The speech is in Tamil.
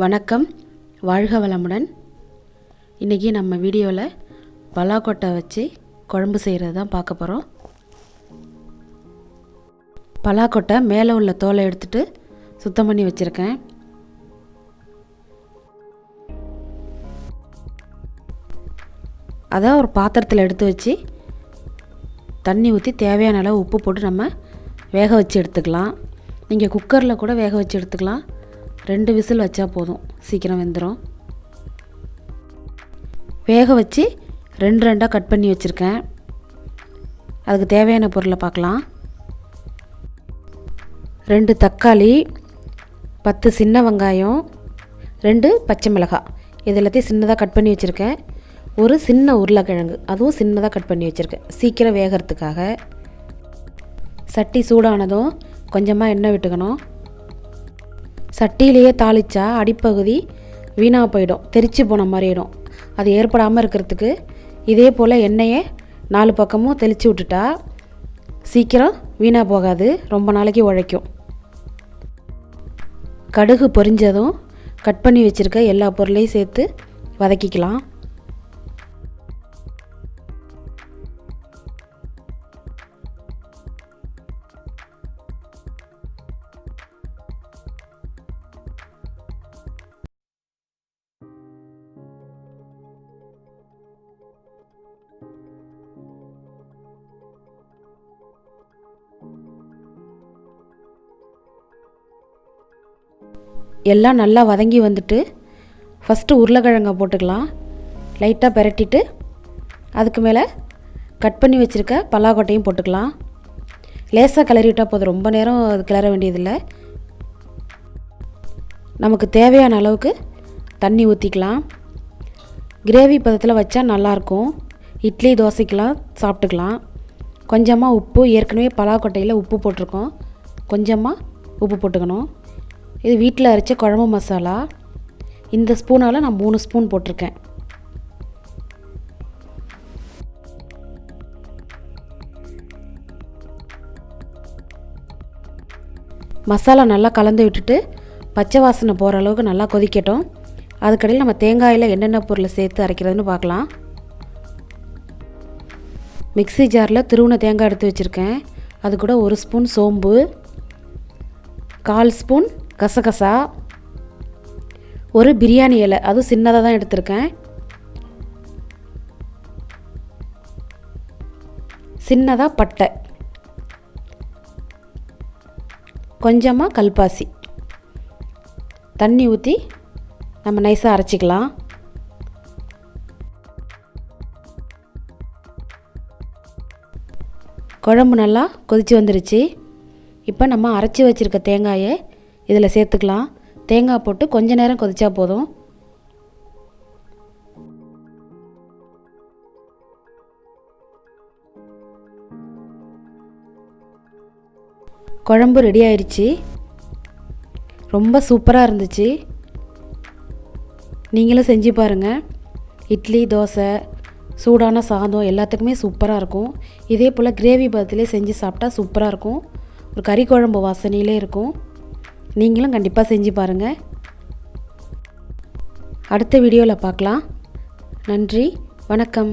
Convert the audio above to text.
வணக்கம், வாழ்க வளமுடன். இன்றைக்கி நம்ம வீடியோவில் பலாக்கொட்டை வச்சு குழம்பு செய்கிறது தான் பார்க்க போகிறோம். பலாக்கொட்டை மேலே உள்ள தோலை எடுத்துட்டு சுத்தம் பண்ணி வச்சுருக்கேன். அதை ஒரு பாத்திரத்தில் எடுத்து வச்சு தண்ணி ஊற்றி தேவையான அளவு உப்பு போட்டு நம்ம வேக வச்சு எடுத்துக்கலாம். நீங்கள் குக்கரில் கூட வேக வச்சு எடுத்துக்கலாம். 2 விசில் வச்சா போதும், சீக்கிரம் வெந்துடும். வேக வச்சு 2 கட் பண்ணி வச்சுருக்கேன். அதுக்கு தேவையான பொருளை பார்க்கலாம். 2 தக்காளி, 10 சின்ன வெங்காயம், 2 பச்சை மிளகாய், இது எல்லாத்தையும் சின்னதாக கட் பண்ணி வச்சுருக்கேன். ஒரு சின்ன உருளைக்கிழங்கு, அதுவும் சின்னதாக கட் பண்ணி வச்சுருக்கேன் சீக்கிரம் வேகிறதுக்காக. சட்டி சூடானதும் கொஞ்சமாக எண்ணெய் விட்டுக்கணும். சட்டியிலேயே தாளித்தா அடிப்பகுதி வீணாக போயிடும், தெரிச்சு போன மாதிரிடும். அது ஏற்படாமல் இருக்கிறதுக்கு இதே போல் எண்ணெயை 4 பக்கமும் தெளித்து விட்டுட்டா சீக்கிரம் வீணாக போகாது, ரொம்ப நாளைக்கு உழைக்கும். கடுகு பொரிஞ்சதும் கட் பண்ணி வச்சுருக்க எல்லா பொருளையும் சேர்த்து வதக்கிக்கலாம். எல்லாம் நல்லா வதங்கி வந்துட்டு ஃபஸ்ட்டு உருளைக்கிழங்கை போட்டுக்கலாம். லைட்டாக பிரட்டிட்டு அதுக்கு மேலே கட் பண்ணி வச்சுருக்க பலாக்கொட்டையும் போட்டுக்கலாம். லேசாக கிளறி விட்டால் போதும், ரொம்ப நேரம் அது கிளற வேண்டியதில்லை. நமக்கு தேவையான அளவுக்கு தண்ணி ஊற்றிக்கலாம். கிரேவி பதத்தில் வச்சா நல்லாயிருக்கும். இட்லி தோசைக்கெலாம் சாப்பிட்டுக்கலாம். கொஞ்சமாக உப்பு, ஏற்கனவே பலாக்கொட்டையில் உப்பு போட்டிருக்கோம், கொஞ்சமாக உப்பு போட்டுக்கணும். இது வீட்டில் அரைச்ச குழம்பு மசாலா. இந்த ஸ்பூனால் நான் 3 ஸ்பூன் போட்டிருக்கேன். மசாலா நல்லா கலந்து விட்டுட்டு பச்சை வாசனை போகிற அளவுக்கு நல்லா கொதிக்கட்டும். அதுக்கடையில் நம்ம தேங்காயில் என்னென்ன பொருளை சேர்த்து அரைக்கிறதுன்னு பார்க்கலாம். மிக்ஸி ஜாரில் திருவுன தேங்காய் எடுத்து வச்சுருக்கேன். அது கூட 1 ஸ்பூன் சோம்பு, 1/4 ஸ்பூன் கசகசா, ஒரு பிரியாணி இலை, அதுவும் சின்னதாக தான் எடுத்திருக்கேன், சின்னதாக பட்டை, கொஞ்சமாக கல்பாசி. தண்ணி ஊற்றி நம்ம நைஸாக அரைச்சிக்கலாம். குழம்பு நல்லா கொதித்து வந்துருச்சு. இப்போ நம்ம அரைச்சி வச்சுருக்க தேங்காயை இதில் சேர்த்துக்கலாம். தேங்காய் போட்டு கொஞ்ச நேரம் கொதிச்சா போதும். குழம்பு ரெடி ஆயிடுச்சு. ரொம்ப சூப்பராக இருந்துச்சு. நீங்களும் செஞ்சு பாருங்கள். இட்லி, தோசை, சூடான சாதம் எல்லாத்துக்குமே சூப்பராக இருக்கும். இதே போல் கிரேவி பதத்திலே செஞ்சு சாப்பிட்டா சூப்பராக இருக்கும். ஒரு கறி குழம்பு வாசனையிலே இருக்கும். நீங்களும் கண்டிப்பாக செஞ்சு பாருங்கள். அடுத்த வீடியோவில் பார்க்கலாம். நன்றி, வணக்கம்.